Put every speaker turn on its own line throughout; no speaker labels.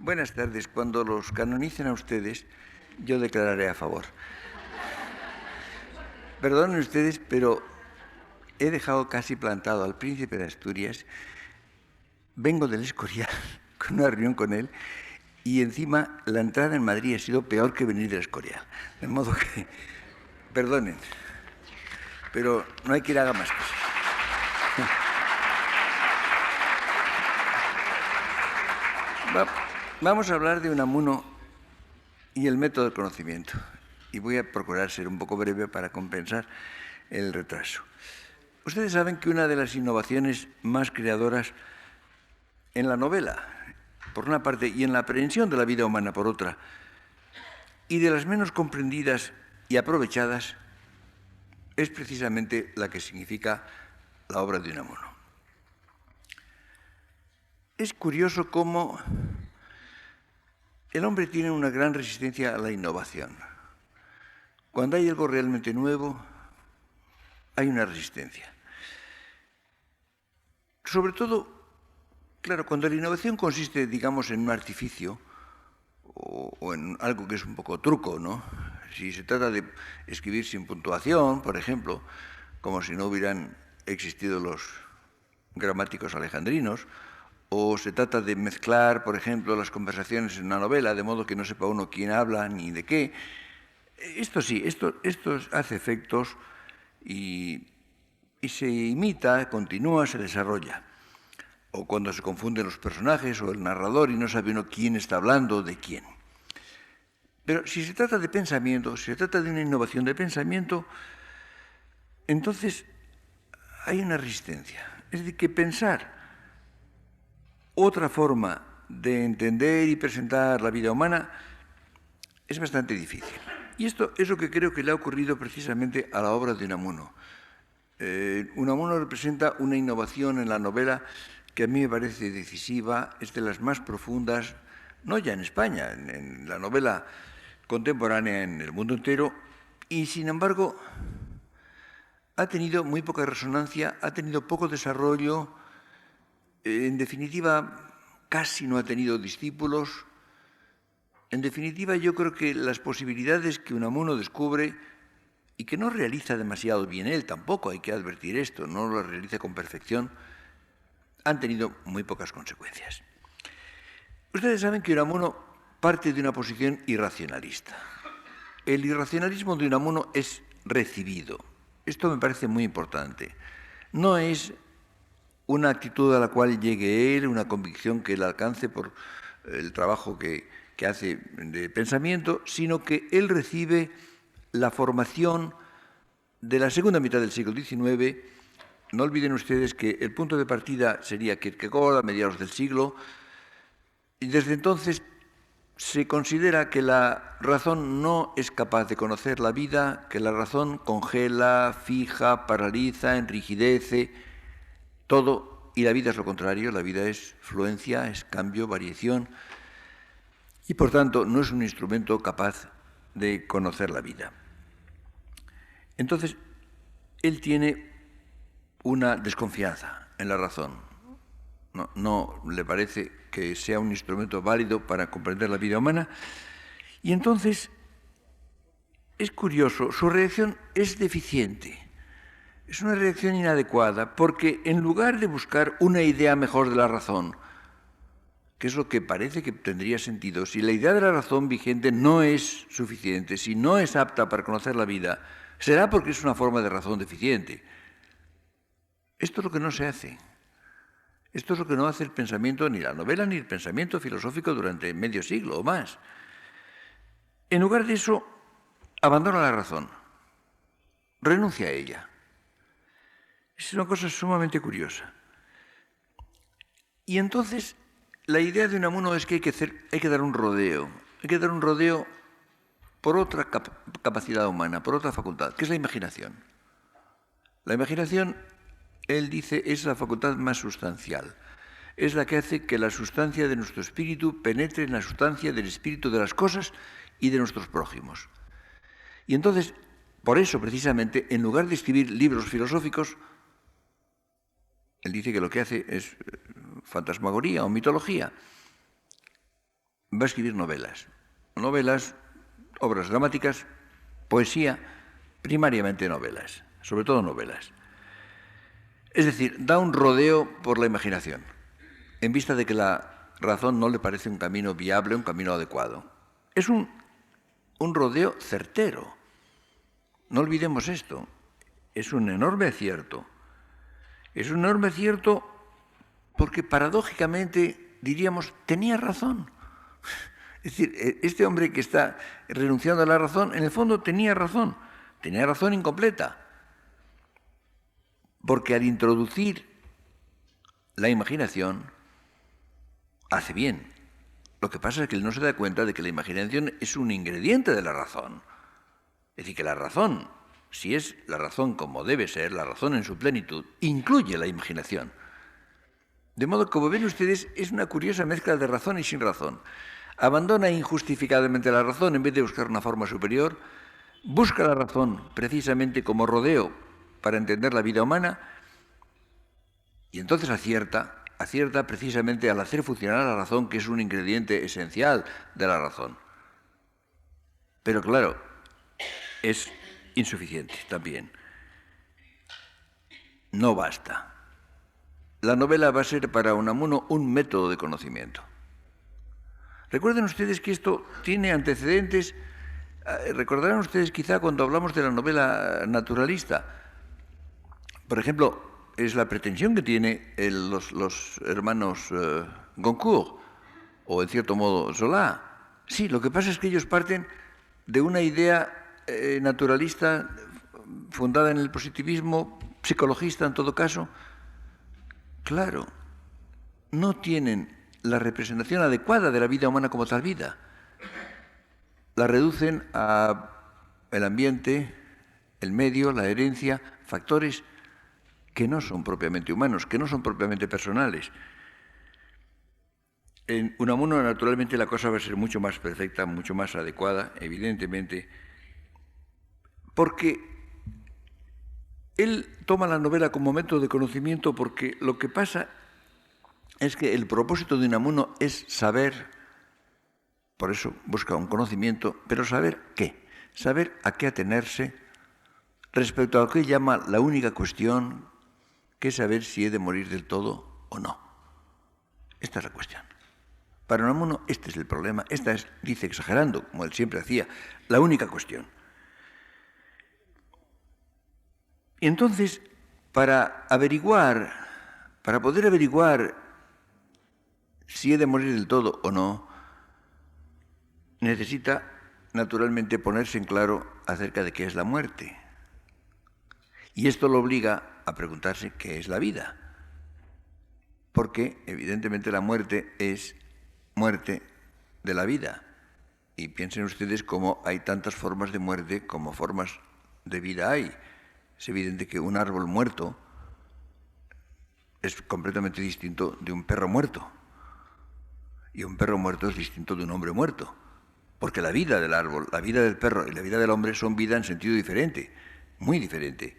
Buenas tardes. Cuando los canonicen a ustedes, yo declararé a favor. Perdonen ustedes, pero he dejado casi plantado al príncipe de Asturias. Vengo del Escorial con una reunión con él y encima la entrada en Madrid ha sido peor que venir del Escorial. De modo que, perdonen, pero no hay que ir a haga más cosas. Vamos a hablar de Unamuno y el método del conocimiento. Y voy a procurar ser un poco breve para compensar el retraso. Ustedes saben que una de las innovaciones más creadoras en la novela, por una parte, y en la aprehensión de la vida humana, por otra, y de las menos comprendidas y aprovechadas, es precisamente la que significa la obra de Unamuno. Es curioso cómo el hombre tiene una gran resistencia a la innovación. Cuando hay algo realmente nuevo, hay una resistencia. Sobre todo, claro, cuando la innovación consiste, digamos, en un artificio o en algo que es un poco truco, ¿no? Si se trata de escribir sin puntuación, por ejemplo, como si no hubieran existido los gramáticos alejandrinos, o se trata de mezclar, por ejemplo, las conversaciones en una novela, de modo que no sepa uno quién habla ni de qué. Esto sí, esto hace efectos y se imita, continúa, se desarrolla. O cuando se confunden los personajes o el narrador y no sabe uno quién está hablando de quién. Pero si se trata de pensamiento, si se trata de una innovación de pensamiento, entonces hay una resistencia. Es decir, que pensar otra forma de entender y presentar la vida humana es bastante difícil. Y esto es lo que creo que le ha ocurrido precisamente a la obra de Unamuno. Unamuno representa una innovación en la novela que a mí me parece decisiva, es de las más profundas, no ya en España, en la novela contemporánea en el mundo entero, y sin embargo ha tenido muy poca resonancia, ha tenido poco desarrollo. En definitiva, casi no ha tenido discípulos. En definitiva, yo creo que las posibilidades que Unamuno descubre y que no realiza demasiado bien él tampoco, hay que advertir esto, no lo realiza con perfección, han tenido muy pocas consecuencias. Ustedes saben que Unamuno parte de una posición irracionalista. El irracionalismo de Unamuno es recibido. Esto me parece muy importante. No es una actitud a la cual llegue él, una convicción que él alcance por el trabajo que hace de pensamiento, sino que él recibe la formación de la segunda mitad del siglo XIX. No olviden ustedes que el punto de partida sería Kierkegaard a mediados del siglo, y desde entonces se considera que la razón no es capaz de conocer la vida, que la razón congela, fija, paraliza, enrigidece, todo, y la vida es lo contrario, la vida es fluencia, es cambio, variación, y por tanto no es un instrumento capaz de conocer la vida. Entonces, él tiene una desconfianza en la razón. No le parece que sea un instrumento válido para comprender la vida humana, y entonces es curioso, su reacción es deficiente. Es una reacción inadecuada porque en lugar de buscar una idea mejor de la razón, que es lo que parece que tendría sentido, si la idea de la razón vigente no es suficiente, si no es apta para conocer la vida, será porque es una forma de razón deficiente. Esto es lo que no se hace. Esto es lo que no hace el pensamiento, ni la novela, ni el pensamiento filosófico durante medio siglo o más. En lugar de eso, abandona la razón, renuncia a ella. Es una cosa sumamente curiosa. Y entonces, la idea de Unamuno es que hay que dar un rodeo. Hay que dar un rodeo por otra capacidad humana, por otra facultad, que es la imaginación. La imaginación, él dice, es la facultad más sustancial. Es la que hace que la sustancia de nuestro espíritu penetre en la sustancia del espíritu de las cosas y de nuestros prójimos. Y entonces, por eso, precisamente, en lugar de escribir libros filosóficos, él dice que lo que hace es fantasmagoría o mitología. va a escribir novelas. Novelas, obras dramáticas, poesía, primariamente novelas, sobre todo novelas. Es decir, da un rodeo por la imaginación, en vista de que la razón no le parece un camino viable, un camino adecuado. Es un rodeo certero. No olvidemos esto. Es un enorme acierto. Es un enorme acierto porque paradójicamente diríamos, tenía razón. Es decir, este hombre que está renunciando a la razón, en el fondo tenía razón incompleta. Porque al introducir la imaginación, hace bien. Lo que pasa es que él no se da cuenta de que la imaginación es un ingrediente de la razón. Es decir, que la razón, si es la razón como debe ser, la razón en su plenitud, incluye la imaginación. De modo que, como ven ustedes, es una curiosa mezcla de razón y sin razón. Abandona injustificadamente la razón en vez de buscar una forma superior, busca la razón precisamente como rodeo para entender la vida humana y entonces acierta precisamente al hacer funcionar la razón, que es un ingrediente esencial de la razón. Pero claro, es insuficiente también. No basta. La novela va a ser para Unamuno un método de conocimiento. Recuerden ustedes que esto tiene antecedentes, recordarán ustedes quizá cuando hablamos de la novela naturalista. Por ejemplo, es la pretensión que tienen los hermanos Goncourt, o en cierto modo Zola. Sí, lo que pasa es que ellos parten de una idea naturalista fundada en el positivismo, psicologista en todo caso. Claro, no tienen la representación adecuada de la vida humana como tal vida. La reducen a el ambiente, el medio, la herencia, factores que no son propiamente humanos, que no son propiamente personales. En Unamuno, naturalmente, la cosa va a ser mucho más perfecta, mucho más adecuada, evidentemente, porque él toma la novela como método de conocimiento porque lo que pasa es que el propósito de Unamuno es saber, por eso busca un conocimiento, pero saber qué, saber a qué atenerse respecto a lo que él llama la única cuestión, que es saber si he de morir del todo o no. Esta es la cuestión. Para Unamuno este es el problema, esta es, dice exagerando, como él siempre hacía, la única cuestión. Y entonces, para poder averiguar si he de morir del todo o no, necesita naturalmente ponerse en claro acerca de qué es la muerte. Y esto lo obliga a preguntarse qué es la vida. Porque, evidentemente, la muerte es muerte de la vida. Y piensen ustedes cómo hay tantas formas de muerte como formas de vida hay. Es evidente que un árbol muerto es completamente distinto de un perro muerto. Y un perro muerto es distinto de un hombre muerto. Porque la vida del árbol, la vida del perro y la vida del hombre son vida en sentido diferente, muy diferente.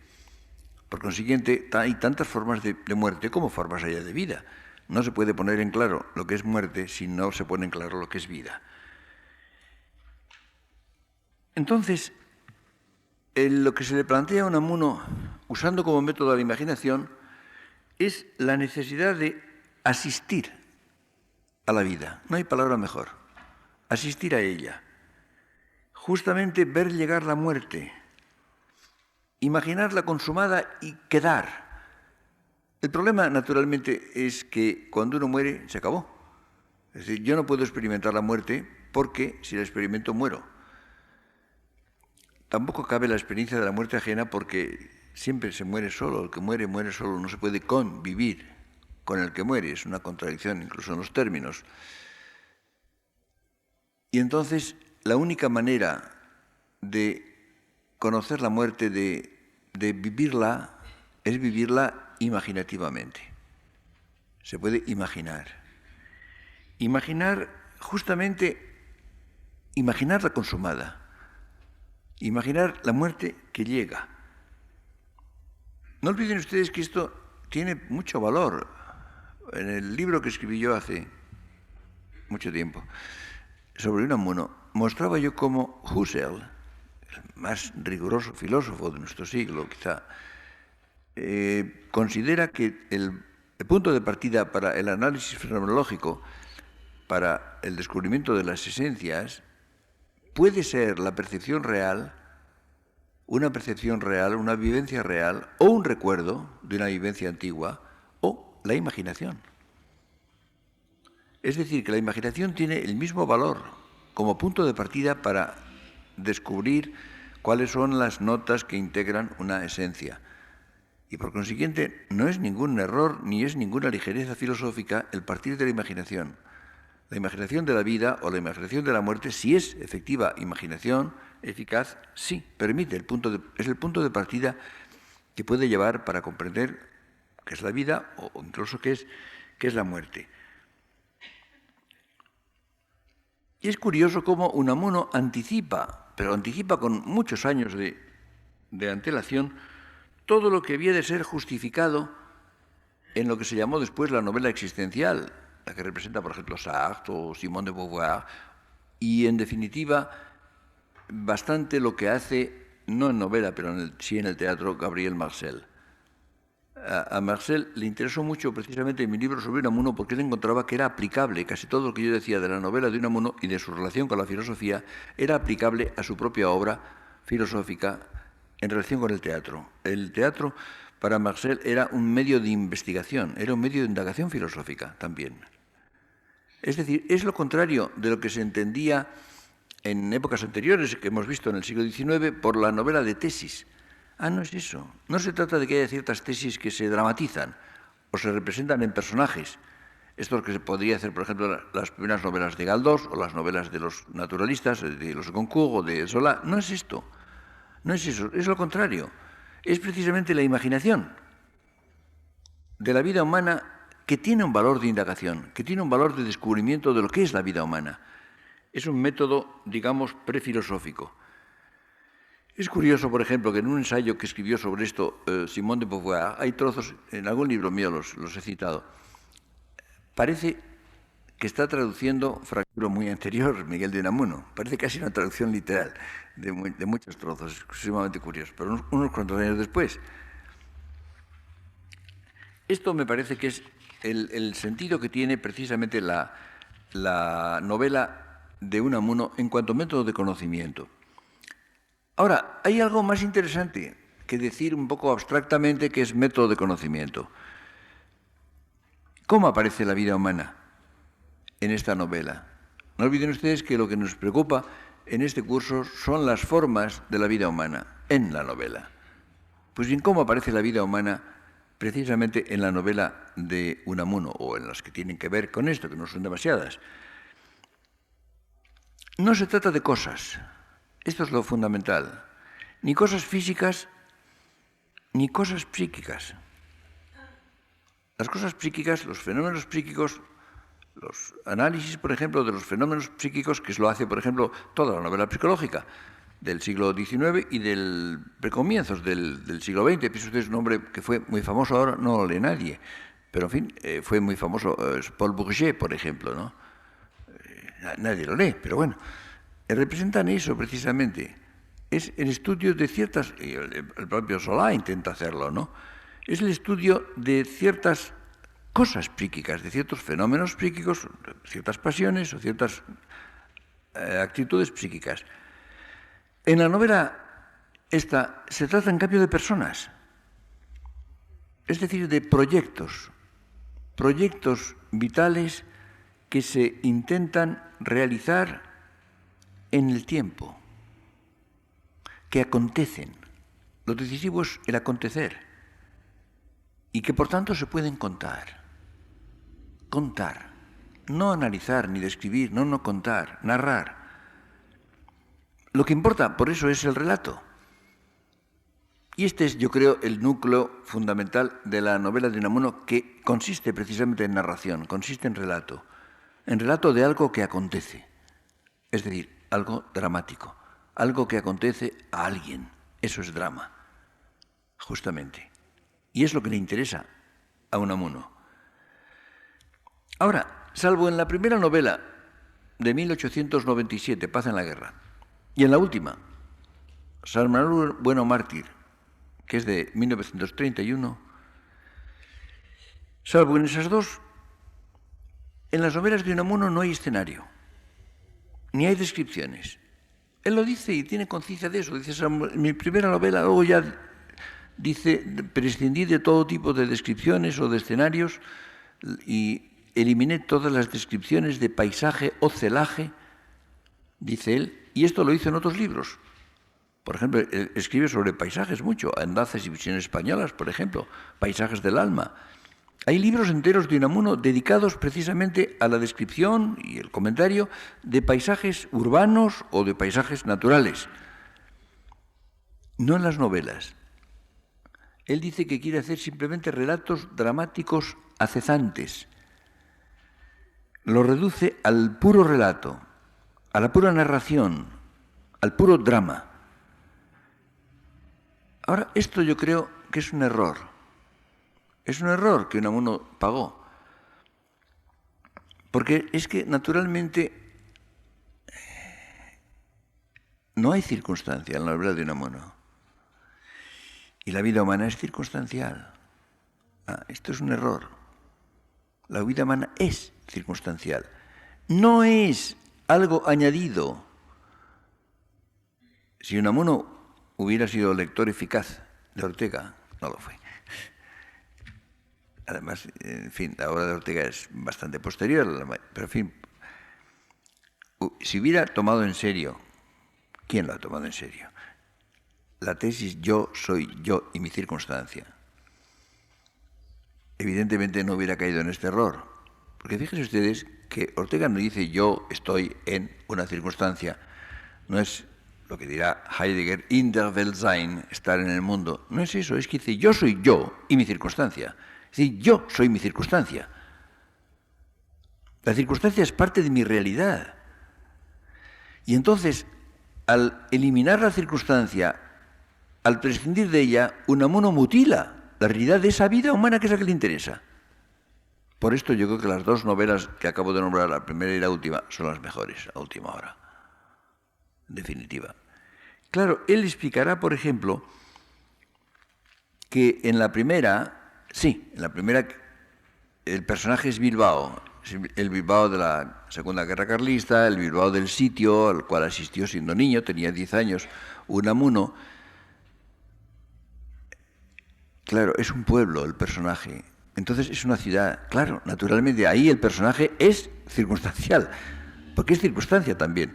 Por consiguiente, hay tantas formas de muerte como formas allá de vida. No se puede poner en claro lo que es muerte si no se pone en claro lo que es vida. Entonces, lo que se le plantea a Unamuno, usando como método la imaginación, es la necesidad de asistir a la vida. No hay palabra mejor. Asistir a ella. Justamente ver llegar la muerte. Imaginarla consumada y quedar. El problema, naturalmente, es que cuando uno muere, se acabó. Es decir, yo no puedo experimentar la muerte porque si la experimento, muero. Tampoco cabe la experiencia de la muerte ajena porque siempre se muere solo. El que muere, muere solo. No se puede convivir con el que muere. Es una contradicción incluso en los términos. Y entonces, la única manera de conocer la muerte, de vivirla, es vivirla imaginativamente. Se puede imaginar. Imaginar, justamente, imaginarla consumada. Imaginar la muerte que llega. No olviden ustedes que esto tiene mucho valor. En el libro que escribí yo hace mucho tiempo, sobre Unamuno, mostraba yo cómo Husserl, el más riguroso filósofo de nuestro siglo, quizá, considera que el punto de partida para el análisis fenomenológico, para el descubrimiento de las esencias, puede ser la percepción real, una vivencia real, o un recuerdo de una vivencia antigua, o la imaginación. Es decir, que la imaginación tiene el mismo valor como punto de partida para descubrir cuáles son las notas que integran una esencia. Y por consiguiente, no es ningún error ni es ninguna ligereza filosófica el partir de la imaginación. La imaginación de la vida o la imaginación de la muerte, si es efectiva imaginación eficaz, sí, permite, es el punto de partida que puede llevar para comprender qué es la vida o incluso qué es la muerte. Y es curioso cómo Unamuno anticipa, pero anticipa con muchos años de antelación, todo lo que había de ser justificado en lo que se llamó después la novela existencial, la que representa, por ejemplo, Sartre o Simone de Beauvoir, y en definitiva, bastante lo que hace, no en novela, pero sí en el teatro, Gabriel Marcel. A Marcel le interesó mucho precisamente mi libro sobre Unamuno porque él encontraba que era aplicable, casi todo lo que yo decía de la novela de Unamuno y de su relación con la filosofía, era aplicable a su propia obra filosófica en relación con el teatro. El teatro, para Marcel, era un medio de investigación, era un medio de indagación filosófica también. Es decir, es lo contrario de lo que se entendía en épocas anteriores, que hemos visto en el siglo XIX, por la novela de tesis. No es eso. No se trata de que haya ciertas tesis que se dramatizan o se representan en personajes. Esto es lo que se podría hacer, por ejemplo, las primeras novelas de Galdós o las novelas de los naturalistas, de los Goncourt o de Zola. No es esto. No es eso. Es lo contrario. Es precisamente la imaginación de la vida humana que tiene un valor de indagación, que tiene un valor de descubrimiento de lo que es la vida humana. Es un método, digamos, prefilosófico. Es curioso, por ejemplo, que en un ensayo que escribió sobre esto Simone de Beauvoir, hay trozos, en algún libro mío los he citado, parece que está traduciendo un fragmento muy anterior, Miguel de Unamuno. Parece casi una traducción literal de muchos trozos, es sumamente curioso, pero unos cuantos años después. Esto me parece que es el sentido que tiene precisamente la novela de Unamuno en cuanto a método de conocimiento. Ahora, hay algo más interesante que decir un poco abstractamente que es método de conocimiento. ¿Cómo aparece la vida humana en esta novela? No olviden ustedes que lo que nos preocupa en este curso son las formas de la vida humana en la novela. Pues bien, ¿cómo aparece la vida humana precisamente en la novela de Unamuno o en las que tienen que ver con esto, que no son demasiadas? No se trata de cosas. Esto es lo fundamental. Ni cosas físicas, ni cosas psíquicas. Las cosas psíquicas, los fenómenos psíquicos, los análisis, por ejemplo, de los fenómenos psíquicos, que lo hace, por ejemplo, toda la novela psicológica del siglo XIX y del precomienzos del siglo XX. Pienso usted es un hombre que fue muy famoso, ahora no lo lee nadie, pero en fin, fue muy famoso Paul Bourget, por ejemplo, ¿no? Nadie lo lee, pero bueno. Representan eso precisamente. Es el estudio de ciertas, y el propio Zola intenta hacerlo, ¿no? Es el estudio de ciertas cosas psíquicas, de ciertos fenómenos psíquicos, ciertas pasiones o ciertas actitudes psíquicas. En la novela esta se trata en cambio de personas, es decir, de proyectos vitales que se intentan realizar en el tiempo, que acontecen. Lo decisivo es el acontecer y que por tanto se pueden contar, no analizar ni describir, no contar, narrar. Lo que importa, por eso, es el relato. Y este es, yo creo, el núcleo fundamental de la novela de Unamuno, que consiste precisamente en narración, consiste en relato de algo que acontece, es decir, algo dramático, algo que acontece a alguien. Eso es drama, justamente. Y es lo que le interesa a Unamuno. Ahora, salvo en la primera novela de 1897, Paz en la Guerra. Y en la última, San Manuel Bueno Mártir, que es de 1931, salvo en esas dos, en las novelas de Unamuno no hay escenario, ni hay descripciones. Él lo dice y tiene conciencia de eso. Dice, en mi primera novela, luego ya dice, prescindí de todo tipo de descripciones o de escenarios y eliminé todas las descripciones de paisaje o celaje, dice él, y esto lo hizo en otros libros. Por ejemplo, él escribe sobre paisajes mucho, Andanzas y visiones españolas, por ejemplo, Paisajes del alma. Hay libros enteros de Unamuno dedicados precisamente a la descripción y el comentario de paisajes urbanos o de paisajes naturales, no en las novelas. Él dice que quiere hacer simplemente relatos dramáticos acezantes. Lo reduce al puro relato, a la pura narración, al puro drama. Ahora, esto yo creo que es un error. Es un error que Unamuno pagó. Porque es que, naturalmente, no hay circunstancia en la novela de Unamuno. Y la vida humana es circunstancial. Esto es un error. La vida humana es circunstancial. No es algo añadido. Si Unamuno hubiera sido lector eficaz de Ortega, no lo fue. Además, en fin, la obra de Ortega es bastante posterior, pero en fin, si hubiera tomado en serio, ¿quién lo ha tomado en serio? La tesis yo soy yo y mi circunstancia. Evidentemente no hubiera caído en este error, porque fíjense ustedes que Ortega no dice yo estoy en una circunstancia, no es lo que dirá Heidegger, in der Welt sein, estar en el mundo, no es eso, es que dice yo soy yo y mi circunstancia. Es decir, yo soy mi circunstancia. La circunstancia es parte de mi realidad. Y entonces, al eliminar la circunstancia, al prescindir de ella, Unamuno mutila la realidad de esa vida humana que es la que le interesa. Por esto yo creo que las dos novelas que acabo de nombrar, la primera y la última, son las mejores a última hora. En definitiva. Claro, él explicará, por ejemplo, que en la primera... Sí, en la primera el personaje es Bilbao, el Bilbao de la Segunda Guerra Carlista, el Bilbao del sitio al cual asistió siendo niño, tenía 10 años, Unamuno. Claro, es un pueblo el personaje, entonces es una ciudad, claro, naturalmente ahí el personaje es circunstancial, porque es circunstancia también.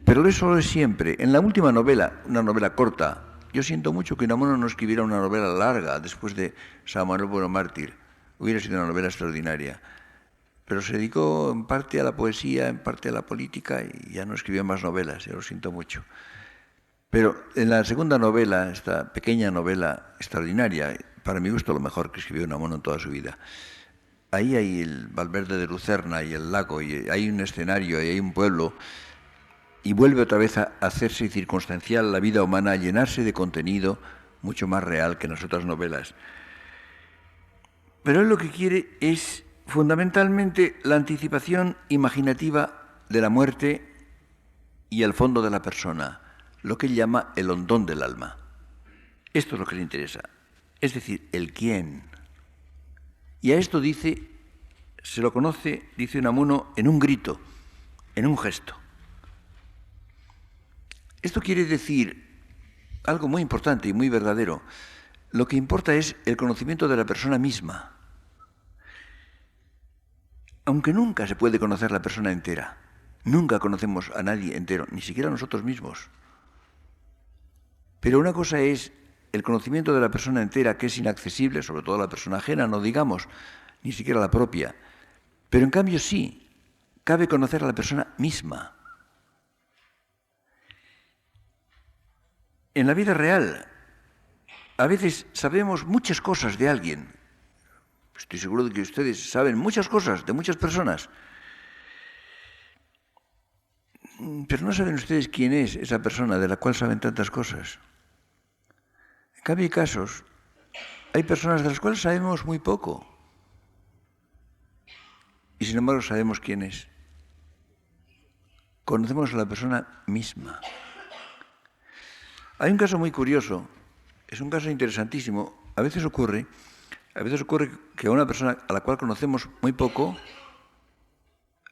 Pero eso lo es siempre. En la última novela, una novela corta, yo siento mucho que Unamuno no escribiera una novela larga después de San Manuel Bueno Mártir. Hubiera sido una novela extraordinaria. Pero se dedicó en parte a la poesía, en parte a la política y ya no escribió más novelas, yo lo siento mucho. Pero en la segunda novela, esta pequeña novela extraordinaria, para mi gusto lo mejor que escribió Unamuno en toda su vida, ahí hay el Valverde de Lucerna y el lago, y hay un escenario, y hay un pueblo, y vuelve otra vez a hacerse circunstancial la vida humana, a llenarse de contenido mucho más real que en las otras novelas. Pero él lo que quiere es fundamentalmente la anticipación imaginativa de la muerte y el fondo de la persona, lo que él llama el hondón del alma. Esto es lo que le interesa, es decir, el quién. Y a esto dice, se lo conoce, dice Unamuno, en un grito, en un gesto. Esto quiere decir algo muy importante y muy verdadero. Lo que importa es el conocimiento de la persona misma. Aunque nunca se puede conocer la persona entera, nunca conocemos a nadie entero, ni siquiera a nosotros mismos. Pero una cosa es el conocimiento de la persona entera, que es inaccesible, sobre todo la persona ajena, no digamos, ni siquiera la propia. Pero en cambio sí, cabe conocer a la persona misma. En la vida real, a veces sabemos muchas cosas de alguien. Estoy seguro de que ustedes saben muchas cosas de muchas personas. Pero no saben ustedes quién es esa persona de la cual saben tantas cosas. En cambio, hay casos, hay personas de las cuales sabemos muy poco. Y sin embargo sabemos quién es. conocemos a la persona misma. Hay un caso muy curioso, es un caso interesantísimo. A veces ocurre que a una persona a la cual conocemos muy poco,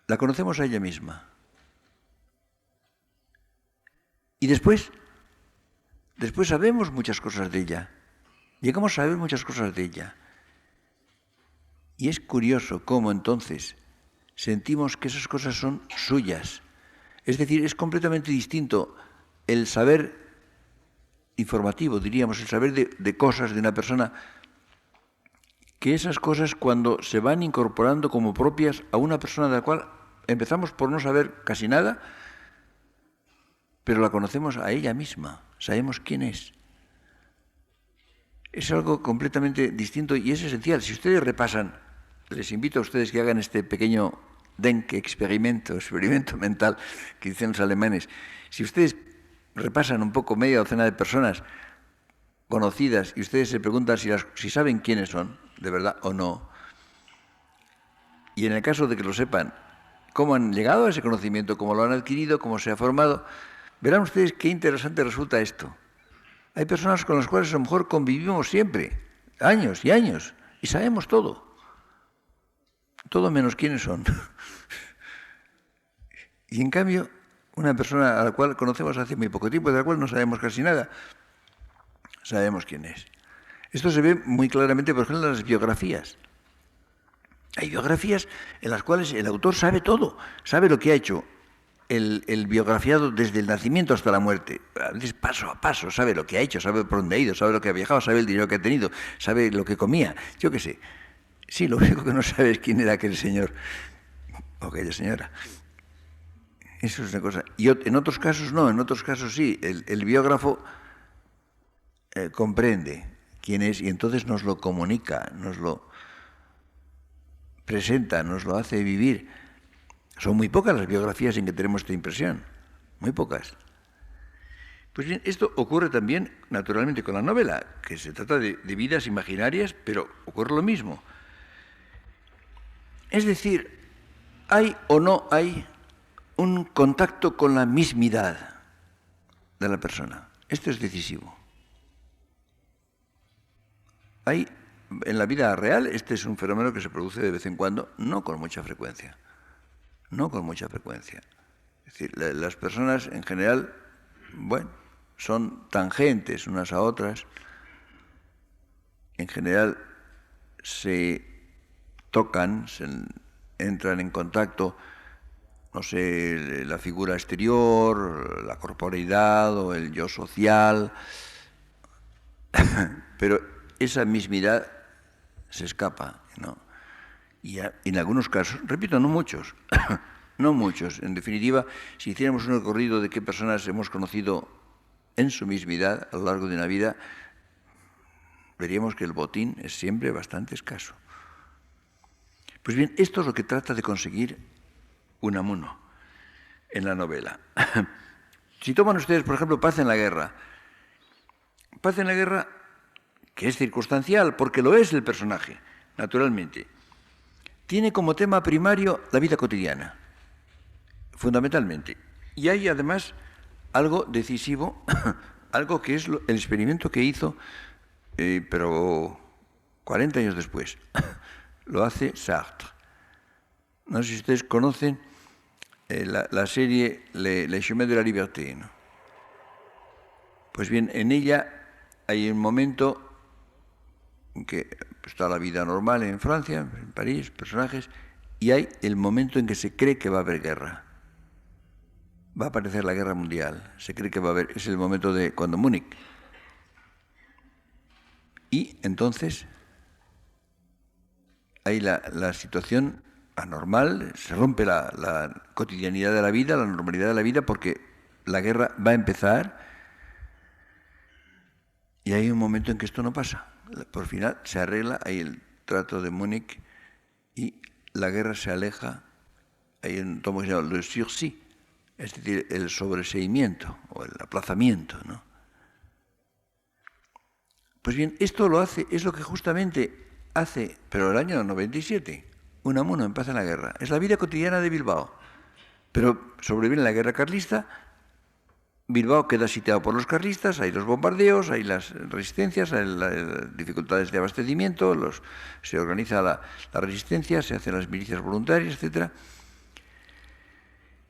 la conocemos a ella misma. Y después sabemos muchas cosas de ella. Llegamos a saber muchas cosas de ella. Y es curioso cómo entonces sentimos que esas cosas son suyas. Es decir, es completamente distinto el saber informativo, diríamos, el saber de cosas de una persona, que esas cosas cuando se van incorporando como propias a una persona de la cual empezamos por no saber casi nada, pero la conocemos a ella misma, sabemos quién es. Es algo completamente distinto y es esencial. Si ustedes repasan, les invito a ustedes que hagan este pequeño experimento mental que dicen los alemanes. Si ustedes repasan un poco media docena de personas conocidas y ustedes se preguntan si saben quiénes son, de verdad o no, y en el caso de que lo sepan, cómo han llegado a ese conocimiento, cómo lo han adquirido, cómo se ha formado, verán ustedes qué interesante resulta esto. Hay personas con las cuales a lo mejor convivimos siempre, años y años, y sabemos todo menos quiénes son. Y en cambio, una persona a la cual conocemos hace muy poco tiempo, de la cual no sabemos casi nada, sabemos quién es. Esto se ve muy claramente, por ejemplo, en las biografías. Hay biografías en las cuales el autor sabe todo, sabe lo que ha hecho el biografiado desde el nacimiento hasta la muerte, a veces paso a paso, sabe lo que ha hecho, sabe por dónde ha ido, sabe lo que ha viajado, sabe el dinero que ha tenido, sabe lo que comía, yo qué sé. Sí, lo único que no sabe es quién era aquel señor o aquella señora. Eso es una cosa. Y en otros casos no, en otros casos sí. El biógrafo comprende quién es y entonces nos lo comunica, nos lo presenta, nos lo hace vivir. Son muy pocas las biografías en que tenemos esta impresión, muy pocas. Pues bien, esto ocurre también, naturalmente, con la novela, que se trata de vidas imaginarias, pero ocurre lo mismo. Es decir, ¿hay o no hay un contacto con la mismidad de la persona? Esto es decisivo. Hay, en la vida real, este es un fenómeno que se produce de vez en cuando, no con mucha frecuencia. No con mucha frecuencia. Es decir, las personas en general, bueno, son tangentes unas a otras. En general se tocan, entran en contacto, no sé, la figura exterior, la corporeidad o el yo social, pero esa mismidad se escapa, ¿no? Y en algunos casos, repito, no muchos, no muchos. En definitiva, si hiciéramos un recorrido de qué personas hemos conocido en su mismidad a lo largo de una vida, veríamos que el botín es siempre bastante escaso. Pues bien, esto es lo que trata de conseguir Unamuno en la novela. Si toman ustedes, por ejemplo, Paz en la Guerra, que es circunstancial, porque lo es el personaje, naturalmente, tiene como tema primario la vida cotidiana, fundamentalmente. Y hay además algo decisivo, algo que es el experimento que hizo, pero 40 años después, lo hace Sartre. No sé si ustedes conocen la serie Le Chemin de la Liberté, ¿no? Pues bien, en ella hay un momento en que está la vida normal en Francia, en París, personajes, y hay el momento en que se cree que va a haber guerra. Va a aparecer la guerra mundial, se cree que va a haber, es el momento de cuando Múnich. Y entonces hay la situación anormal, se rompe la cotidianidad de la vida, la normalidad de la vida, porque la guerra va a empezar y hay un momento en que esto no pasa. Por final se arregla, hay el trato de Múnich y la guerra se aleja, hay un tomo que se llama le sursis, es decir, el sobreseimiento o el aplazamiento, ¿no? Pues bien, esto lo hace, es lo que justamente hace, pero el año 97, Unamuno en Paz en la Guerra. Es la vida cotidiana de Bilbao. Pero sobreviene la guerra carlista, Bilbao queda sitiado por los carlistas, hay los bombardeos, hay las resistencias, hay las dificultades de abastecimiento, se organiza la resistencia, se hacen las milicias voluntarias, etc.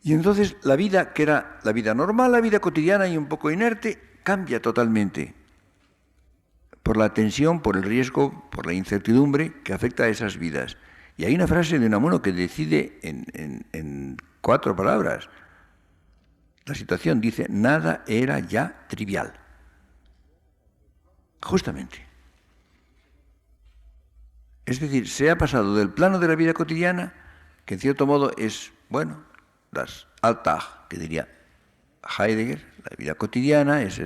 Y entonces la vida, que era la vida normal, la vida cotidiana y un poco inerte, cambia totalmente por la tensión, por el riesgo, por la incertidumbre que afecta a esas vidas. Y hay una frase de Unamuno que decide en 4 palabras. La situación dice, nada era ya trivial. Justamente. Es decir, se ha pasado del plano de la vida cotidiana, que en cierto modo es, bueno, das Alltag, que diría Heidegger, la vida cotidiana, es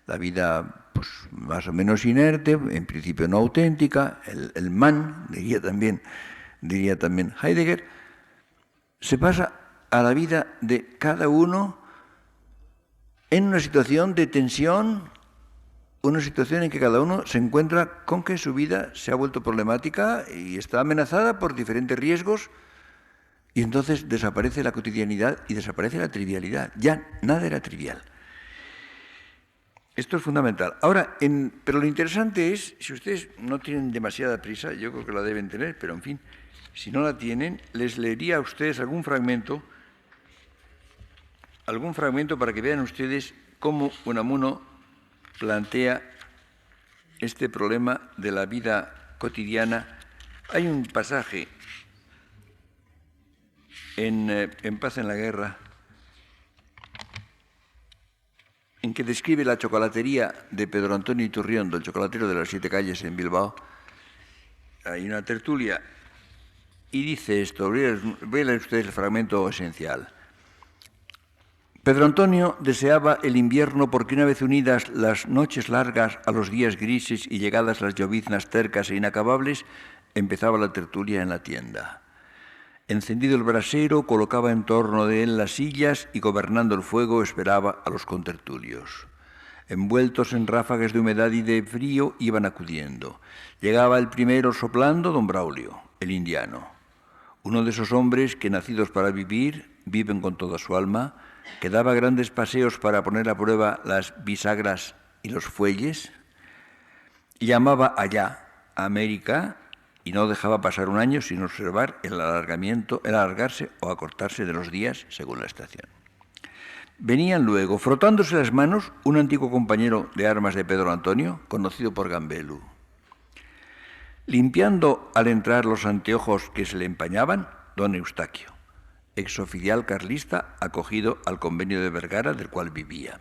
la vida pues, más o menos inerte, en principio no auténtica, el man, diría también Heidegger, se pasa a la vida de cada uno en una situación de tensión, una situación en que cada uno se encuentra con que su vida se ha vuelto problemática y está amenazada por diferentes riesgos, y entonces desaparece la cotidianidad y desaparece la trivialidad. Ya nada era trivial. Esto es fundamental. Ahora, pero lo interesante es, si ustedes no tienen demasiada prisa, yo creo que la deben tener, pero en fin, si no la tienen, les leería a ustedes algún fragmento para que vean ustedes cómo Unamuno plantea este problema de la vida cotidiana. Hay un pasaje en Paz en la Guerra en que describe la chocolatería de Pedro Antonio Iturriondo, el chocolatero de las 7 calles en Bilbao. Hay una tertulia y dice esto, voy a leer a ustedes el fragmento esencial. Pedro Antonio deseaba el invierno porque una vez unidas las noches largas a los días grises y llegadas las lloviznas tercas e inacabables, empezaba la tertulia en la tienda. Encendido el brasero, colocaba en torno de él las sillas y, gobernando el fuego, esperaba a los contertulios. Envueltos en ráfagas de humedad y de frío, iban acudiendo. Llegaba el primero soplando, don Braulio, el indiano. Uno de esos hombres que, nacidos para vivir, viven con toda su alma, que daba grandes paseos para poner a prueba las bisagras y los fuelles, llamaba allá a América y no dejaba pasar un año sin observar el alargarse o acortarse de los días según la estación. Venían luego, frotándose las manos, un antiguo compañero de armas de Pedro Antonio, conocido por Gambelu. Limpiando al entrar los anteojos que se le empañaban, don Eustaquio, exoficial carlista acogido al convenio de Vergara, del cual vivía.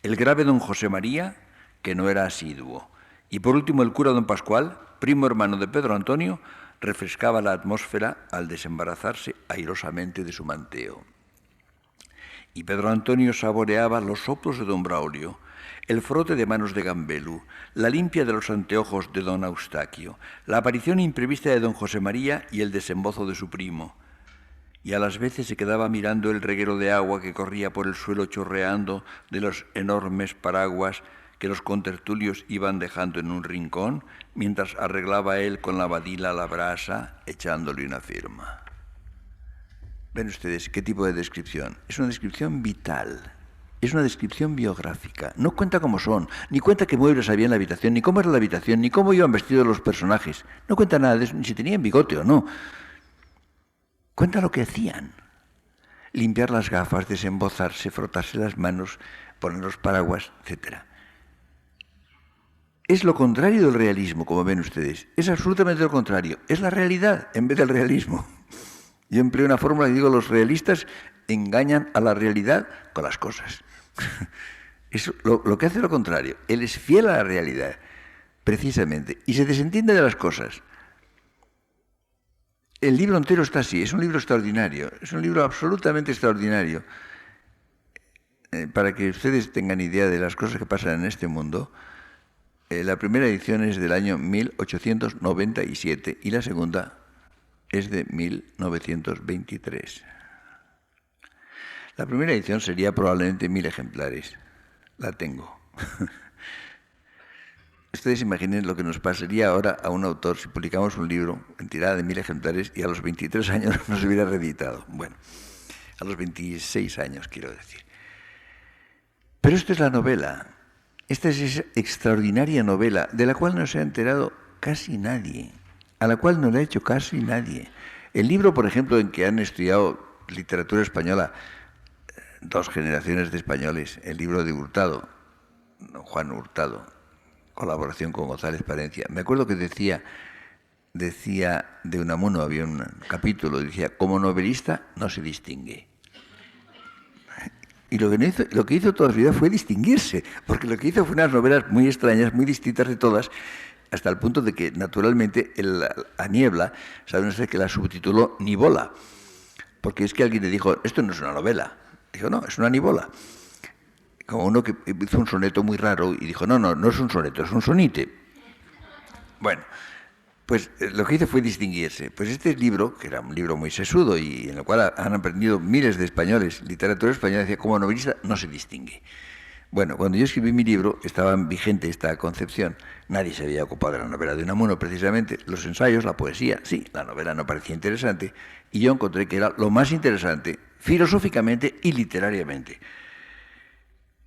El grave don José María, que no era asiduo. Y por último el cura don Pascual, primo hermano de Pedro Antonio, refrescaba la atmósfera al desembarazarse airosamente de su manteo. Y Pedro Antonio saboreaba los soplos de don Braulio, el frote de manos de Gambelu, la limpia de los anteojos de don Eustaquio, la aparición imprevista de don José María y el desembozo de su primo. Y a las veces se quedaba mirando el reguero de agua que corría por el suelo chorreando de los enormes paraguas que los contertulios iban dejando en un rincón, mientras arreglaba él con la badila la brasa, echándole una firma. Ven ustedes qué tipo de descripción. Es una descripción vital, es una descripción biográfica. No cuenta cómo son, ni cuenta qué muebles había en la habitación, ni cómo era la habitación, ni cómo iban vestidos los personajes. No cuenta nada de eso, ni si tenían bigote o no. Cuenta lo que hacían. Limpiar las gafas, desembozarse, frotarse las manos, poner los paraguas, etc. Es lo contrario del realismo, como ven ustedes. Es absolutamente lo contrario. Es la realidad en vez del realismo. Yo empleo una fórmula y digo, los realistas engañan a la realidad con las cosas. Es lo que hace lo contrario. Él es fiel a la realidad, precisamente, y se desentiende de las cosas. El libro entero está así, es un libro extraordinario, es un libro absolutamente extraordinario. Para que ustedes tengan idea de las cosas que pasan en este mundo, la primera edición es del año 1897 y la segunda es de 1923. La primera edición sería probablemente 1000 ejemplares. La tengo. Ustedes imaginen lo que nos pasaría ahora a un autor si publicamos un libro en tirada de 1000 ejemplares y a los 23 años nos hubiera reeditado. Bueno, a los 26 años, quiero decir. Pero esto es la novela. Esta es esa extraordinaria novela de la cual no se ha enterado casi nadie, a la cual no le ha hecho casi nadie. El libro, por ejemplo, en que han estudiado literatura española 2 generaciones de españoles, el libro de Hurtado, Juan Hurtado, colaboración con González Palencia. Me acuerdo que decía de Unamuno, había un capítulo, decía, como novelista no se distingue. Y lo que hizo toda su vida fue distinguirse, porque lo que hizo fue unas novelas muy extrañas, muy distintas de todas, hasta el punto de que, naturalmente, a Niebla, saben ustedes que la subtituló Nibola, porque es que alguien le dijo, esto no es una novela. Dijo, no, es una nibola. Como uno que hizo un soneto muy raro y dijo, no es un soneto, es un sonite. Bueno, pues lo que hizo fue distinguirse. Pues este libro, que era un libro muy sesudo y en el cual han aprendido miles de españoles, literatura española, decía, como novelista no se distingue. Bueno, cuando yo escribí mi libro, estaba vigente esta concepción. Nadie se había ocupado de la novela de Unamuno, precisamente. Los ensayos, la poesía, sí, la novela no parecía interesante. Y yo encontré que era lo más interesante, filosóficamente y literariamente.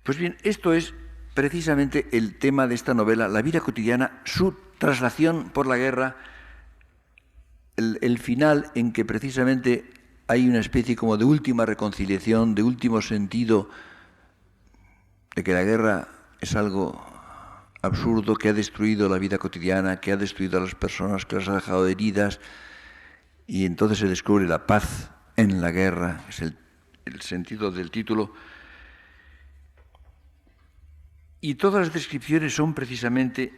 Pues bien, esto es precisamente el tema de esta novela, la vida cotidiana, su traslación por la guerra, el final en que precisamente hay una especie como de última reconciliación, de último sentido, de que la guerra es algo absurdo, que ha destruido la vida cotidiana, que ha destruido a las personas, que las ha dejado heridas, y entonces se descubre la paz en la guerra, es el sentido del título. Y todas las descripciones son precisamente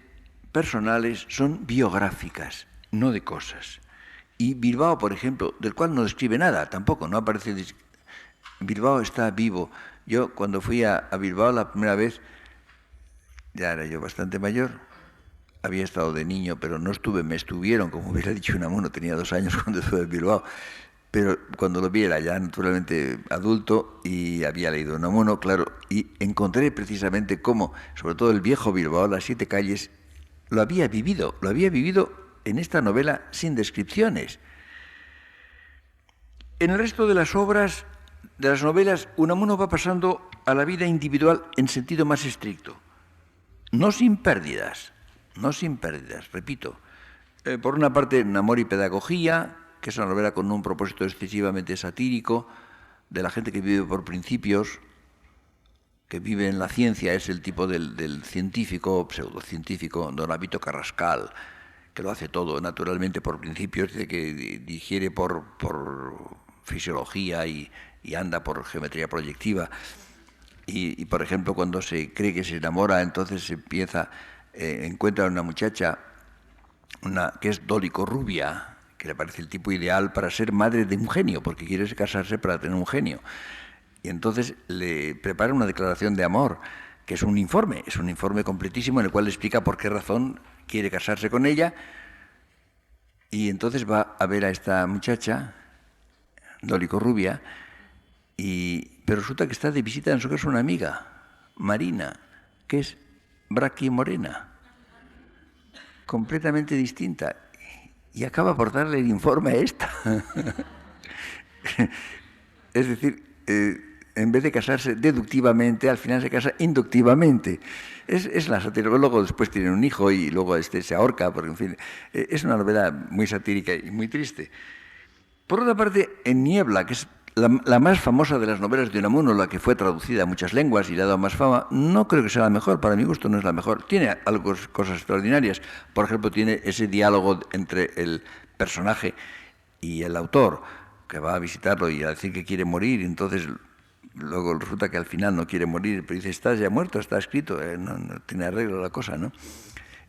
personales, son biográficas, no de cosas. Y Bilbao, por ejemplo, del cual no describe nada, tampoco, no aparece. Bilbao está vivo. Yo cuando fui a Bilbao la primera vez, ya era yo bastante mayor, había estado de niño, pero no estuve, me estuvieron, como hubiera dicho Unamuno, tenía 2 años cuando estuve en Bilbao. Pero cuando lo vi era ya naturalmente adulto y había leído Unamuno, claro, y encontré precisamente cómo, sobre todo el viejo Bilbao, las 7 calles, lo había vivido en esta novela sin descripciones. En el resto de las obras, de las novelas, Unamuno va pasando a la vida individual en sentido más estricto, no sin pérdidas, repito. Por una parte, en Amor y Pedagogía, que es una novela con un propósito excesivamente satírico, de la gente que vive por principios, que vive en la ciencia, es el tipo del científico, pseudocientífico, don Abito Carrascal, que lo hace todo naturalmente por principios, dice que digiere por fisiología y anda por geometría proyectiva. Y, por ejemplo, cuando se cree que se enamora, entonces se encuentra una muchacha, que es dolicorrubia, que le parece el tipo ideal para ser madre de un genio, porque quiere casarse para tener un genio. Y entonces le prepara una declaración de amor, que es un informe completísimo en el cual le explica por qué razón quiere casarse con ella. Y entonces va a ver a esta muchacha, dolicorrubia, pero resulta que está de visita en su casa una amiga, Marina, que es braquimorena, completamente distinta. Y acaba por darle el informe a esta. Es decir, en vez de casarse deductivamente, al final se casa inductivamente. Es la sátira. Luego después tienen un hijo y luego se ahorca, porque en fin, es una novela muy satírica y muy triste. Por otra parte, en Niebla, que es la más famosa de las novelas de Unamuno, la que fue traducida a muchas lenguas y le ha dado más fama, no creo que sea la mejor, para mi gusto no es la mejor. Tiene cosas extraordinarias. Por ejemplo, tiene ese diálogo entre el personaje y el autor, que va a visitarlo y a decir que quiere morir, y entonces luego resulta que al final no quiere morir, pero dice, estás ya muerto, está escrito, no tiene arreglo la cosa, ¿no?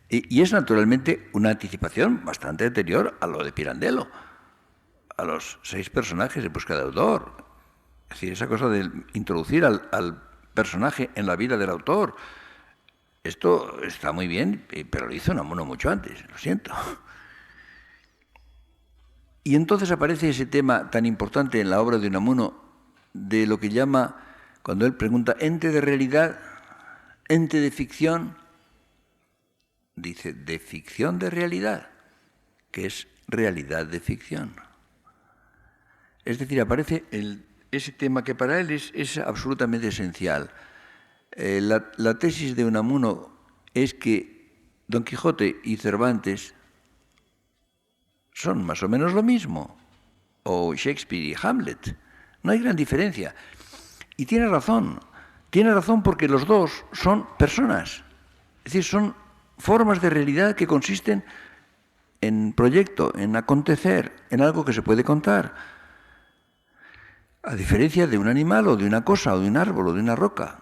Y es naturalmente una anticipación bastante anterior a lo de Pirandello, a los 6 personajes en busca de autor. Es decir, esa cosa de introducir al personaje en la vida del autor. Esto está muy bien, pero lo hizo Unamuno mucho antes, lo siento. Y entonces aparece ese tema tan importante en la obra de Unamuno de lo que llama, cuando él pregunta, ente de realidad, ente de ficción, dice, de ficción de realidad, que es realidad de ficción. Es decir, aparece ese tema que para él es absolutamente esencial. La tesis de Unamuno es que Don Quijote y Cervantes son más o menos lo mismo, o Shakespeare y Hamlet. No hay gran diferencia. Y tiene razón porque los dos son personas, es decir, son formas de realidad que consisten en proyecto, en acontecer, en algo que se puede contar. A diferencia de un animal o de una cosa o de un árbol o de una roca.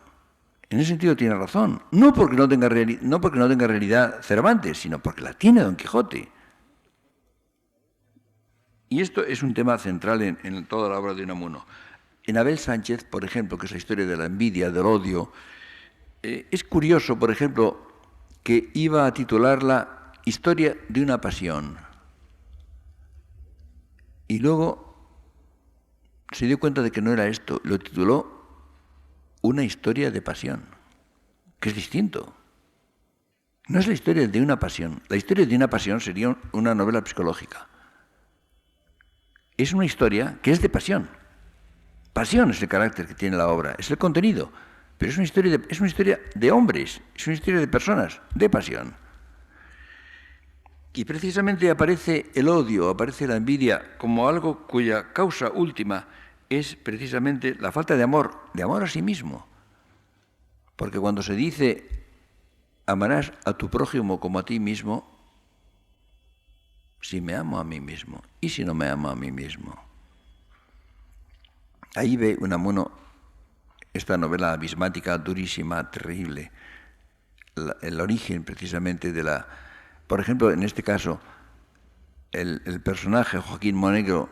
En ese sentido tiene razón. No porque no tenga realidad Cervantes, sino porque la tiene Don Quijote. Y esto es un tema central en toda la obra de Unamuno. En Abel Sánchez, por ejemplo, que es la historia de la envidia, del odio, es curioso, por ejemplo, que iba a titularla Historia de una pasión. Y luego se dio cuenta de que no era esto, lo tituló Una historia de pasión, que es distinto. No es la historia de una pasión. La historia de una pasión sería una novela psicológica. Es una historia que es de pasión. Pasión es el carácter que tiene la obra, es el contenido, pero es una historia de hombres, es una historia de personas, de pasión. Y precisamente aparece el odio, aparece la envidia como algo cuya causa última es precisamente la falta de amor a sí mismo. Porque cuando se dice amarás a tu prójimo como a ti mismo, si me amo a mí mismo y si no me amo a mí mismo. Ahí ve Unamuno esta novela abismática, durísima, terrible, el origen precisamente de la... Por ejemplo, en este caso, el personaje Joaquín Monegro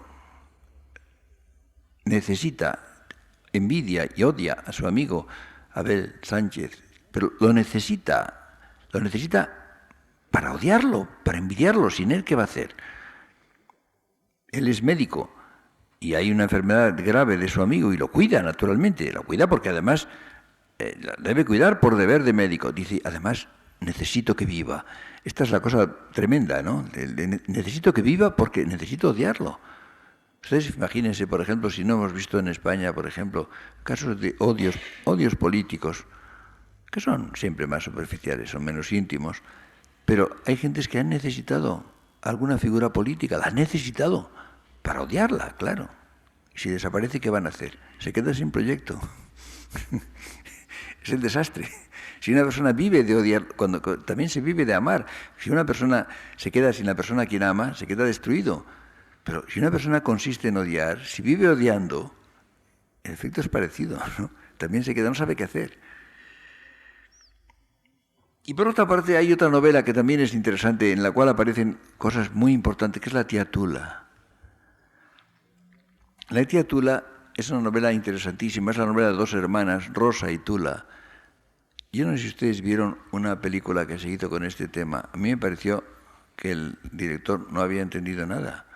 necesita, envidia y odia a su amigo Abel Sánchez, pero lo necesita para odiarlo, para envidiarlo. Sin él, ¿qué va a hacer? Él es médico y hay una enfermedad grave de su amigo y lo cuida, naturalmente, lo cuida porque además la debe cuidar por deber de médico. Dice, además, necesito que viva. Esta es la cosa tremenda, ¿no? Necesito que viva porque necesito odiarlo. Ustedes imagínense, por ejemplo, si no hemos visto en España, por ejemplo, casos de odios políticos, que son siempre más superficiales, son menos íntimos, pero hay gentes que han necesitado alguna figura política, la han necesitado para odiarla, claro. Y si desaparece, ¿qué van a hacer? Se queda sin proyecto. Es el desastre. Si una persona vive de odiar, también se vive de amar. Si una persona se queda sin la persona a quien ama, se queda destruido. Pero si una persona consiste en odiar, si vive odiando, el efecto es parecido, ¿no? También se queda, no sabe qué hacer. Y por otra parte hay otra novela que también es interesante, en la cual aparecen cosas muy importantes, que es La tía Tula. La tía Tula es una novela interesantísima, es la novela de dos hermanas, Rosa y Tula. Yo no sé si ustedes vieron una película que se hizo con este tema. A mí me pareció que el director no había entendido nada.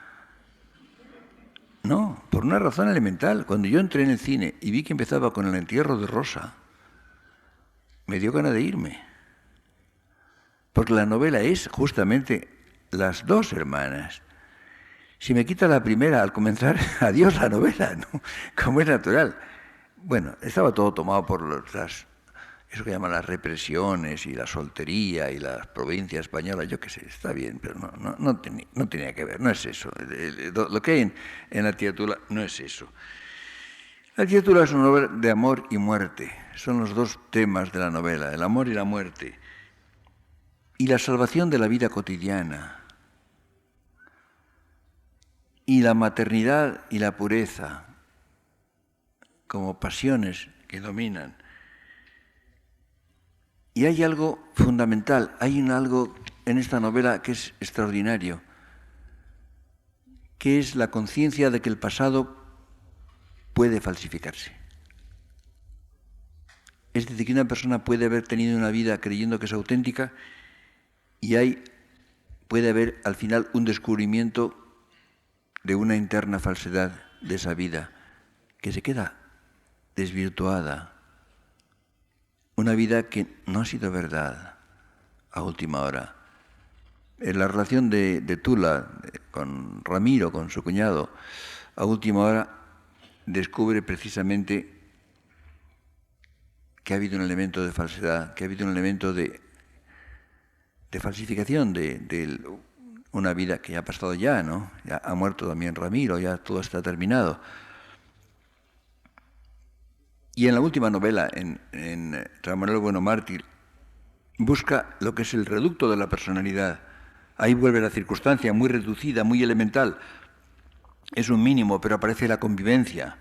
No, por una razón elemental. Cuando yo entré en el cine y vi que empezaba con el entierro de Rosa, me dio ganas de irme. Porque la novela es justamente las dos hermanas. Si me quita la primera al comenzar, adiós la novela, ¿no? Como es natural. Bueno, estaba todo tomado por eso que llaman las represiones y la soltería y la provincia española, yo qué sé, está bien, pero no tenía que ver, no es eso. Lo que hay en La tía Tula no es eso. La tía Tula es una novela de amor y muerte. Son los dos temas de la novela, el amor y la muerte. Y la salvación de la vida cotidiana. Y la maternidad y la pureza como pasiones que dominan. Y hay algo fundamental, hay algo en esta novela que es extraordinario, que es la conciencia de que el pasado puede falsificarse. Es decir, que una persona puede haber tenido una vida creyendo que es auténtica y puede haber al final un descubrimiento de una interna falsedad de esa vida que se queda desvirtuada. Una vida que no ha sido verdad a última hora. En la relación de Tula con Ramiro, con su cuñado, a última hora descubre precisamente que ha habido un elemento de falsedad, que ha habido un elemento de falsificación de una vida que ya ha pasado ya, ¿no? Ya ha muerto también Ramiro, ya todo está terminado. Y en la última novela, en Manuel Bueno Mártir, busca lo que es el reducto de la personalidad. Ahí vuelve la circunstancia, muy reducida, muy elemental. Es un mínimo, pero aparece la convivencia.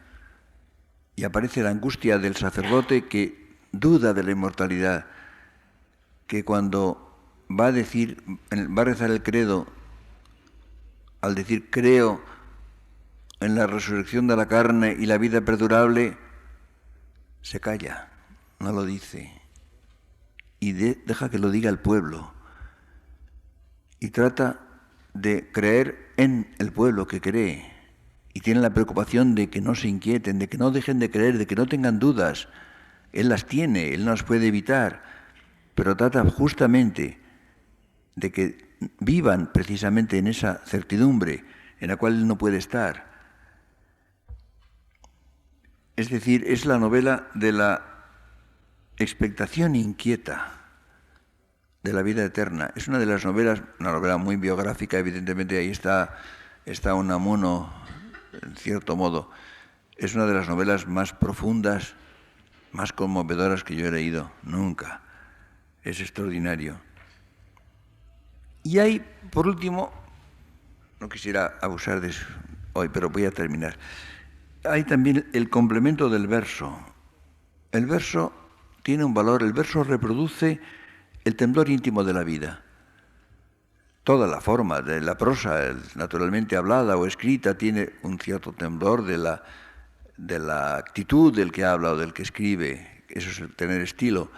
Y aparece la angustia del sacerdote que duda de la inmortalidad, que cuando va a rezar el credo, al decir creo en la resurrección de la carne y la vida perdurable, se calla, no lo dice, y deja que lo diga el pueblo, y trata de creer en el pueblo que cree, y tiene la preocupación de que no se inquieten, de que no dejen de creer, de que no tengan dudas. Él las tiene, él no las puede evitar, pero trata justamente de que vivan precisamente en esa certidumbre en la cual él no puede estar. Es decir, es la novela de la expectación inquieta de la vida eterna. Es una de las novelas, una novela muy biográfica, evidentemente ahí está Unamuno, en cierto modo. Es una de las novelas más profundas, más conmovedoras que yo he leído, nunca. Es extraordinario. Y hay, por último, no quisiera abusar de eso hoy, pero voy a terminar. Hay también el complemento del verso. El verso tiene un valor, el verso reproduce el temblor íntimo de la vida. Toda la forma de la prosa, naturalmente hablada o escrita, tiene un cierto temblor de la actitud del que habla o del que escribe. Eso es el tener estilo.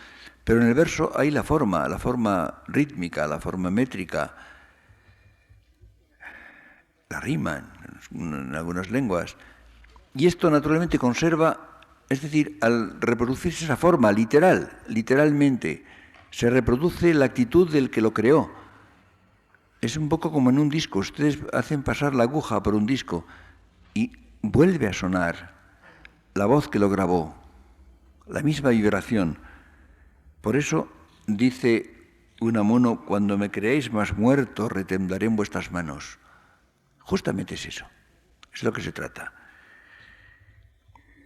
Pero en el verso hay la forma rítmica, la forma métrica, la rima en algunas lenguas. Y esto naturalmente conserva, es decir, al reproducirse esa forma literalmente, se reproduce la actitud del que lo creó. Es un poco como en un disco. Ustedes hacen pasar la aguja por un disco y vuelve a sonar la voz que lo grabó, la misma vibración. Por eso dice Unamuno, cuando me creéis más muerto, retemblaré en vuestras manos. Justamente es eso, es lo que se trata.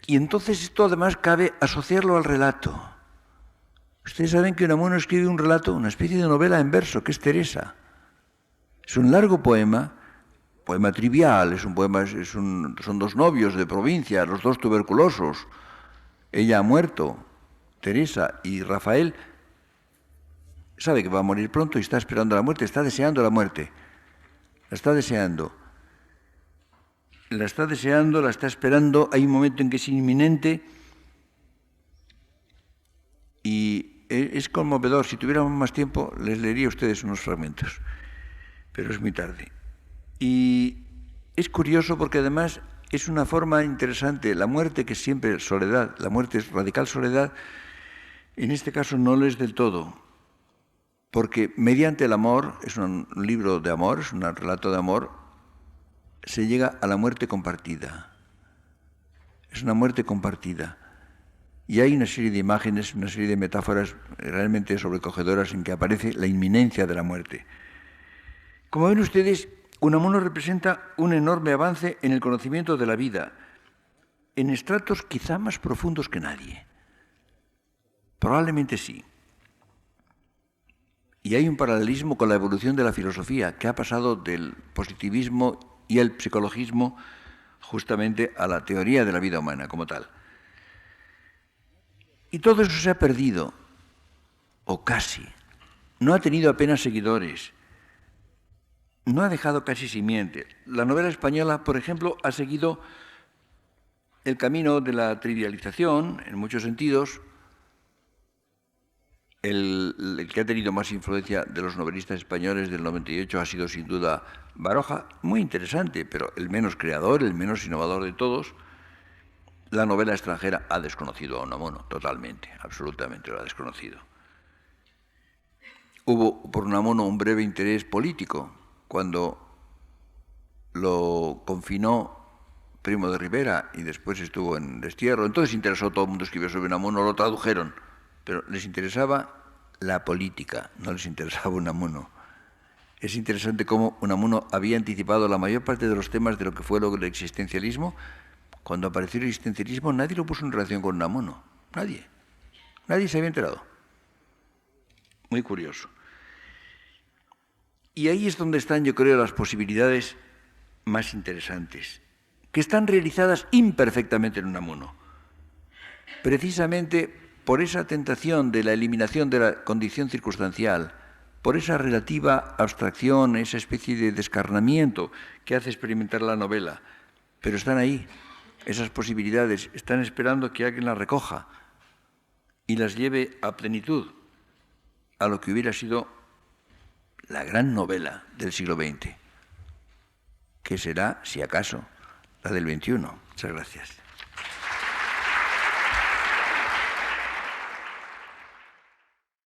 Y entonces esto además cabe asociarlo al relato. Ustedes saben que Unamuno escribe un relato, una especie de novela en verso, que es Teresa. Es un largo poema trivial, son dos novios de provincia, los dos tuberculosos. Ella ha muerto, Teresa, y Rafael sabe que va a morir pronto y está esperando la muerte, está deseando la muerte. La está deseando. La está esperando, hay un momento en que es inminente y es conmovedor. Si tuviéramos más tiempo, les leería a ustedes unos fragmentos, pero es muy tarde. Y es curioso porque además es una forma interesante. La muerte, que es siempre soledad, la muerte es radical soledad, en este caso no lo es del todo, porque mediante el amor, es un libro de amor, es un relato de amor, se llega a la muerte compartida. Es una muerte compartida. Y hay una serie de imágenes, una serie de metáforas realmente sobrecogedoras en que aparece la inminencia de la muerte. Como ven ustedes, Unamuno representa un enorme avance en el conocimiento de la vida, en estratos quizá más profundos que nadie. Probablemente sí. Y hay un paralelismo con la evolución de la filosofía, que ha pasado del positivismo y el psicologismo justamente a la teoría de la vida humana como tal. Y todo eso se ha perdido, o casi. No ha tenido apenas seguidores. No ha dejado casi simiente. La novela española, por ejemplo, ha seguido el camino de la trivialización, en muchos sentidos. El que ha tenido más influencia de los novelistas españoles del 98 ha sido sin duda Baroja, muy interesante, pero el menos creador, el menos innovador de todos. La novela extranjera ha desconocido a Unamuno, totalmente, absolutamente lo ha desconocido. Hubo por Unamuno un breve interés político cuando lo confinó Primo de Rivera y después estuvo en Destierro. Entonces interesó, todo el mundo escribió sobre Unamuno, lo tradujeron, pero les interesaba la política, no les interesaba Unamuno. Es interesante cómo Unamuno había anticipado la mayor parte de los temas de lo que fue luego el existencialismo. Cuando apareció el existencialismo, nadie lo puso en relación con Unamuno. Nadie. Nadie se había enterado. Muy curioso. Y ahí es donde están, yo creo, las posibilidades más interesantes, que están realizadas imperfectamente en Unamuno. Precisamente por esa tentación de la eliminación de la condición circunstancial, por esa relativa abstracción, esa especie de descarnamiento que hace experimentar la novela. Pero están ahí, esas posibilidades, están esperando que alguien las recoja y las lleve a plenitud, a lo que hubiera sido la gran novela del siglo XX, que será, si acaso, la del XXI. Muchas gracias.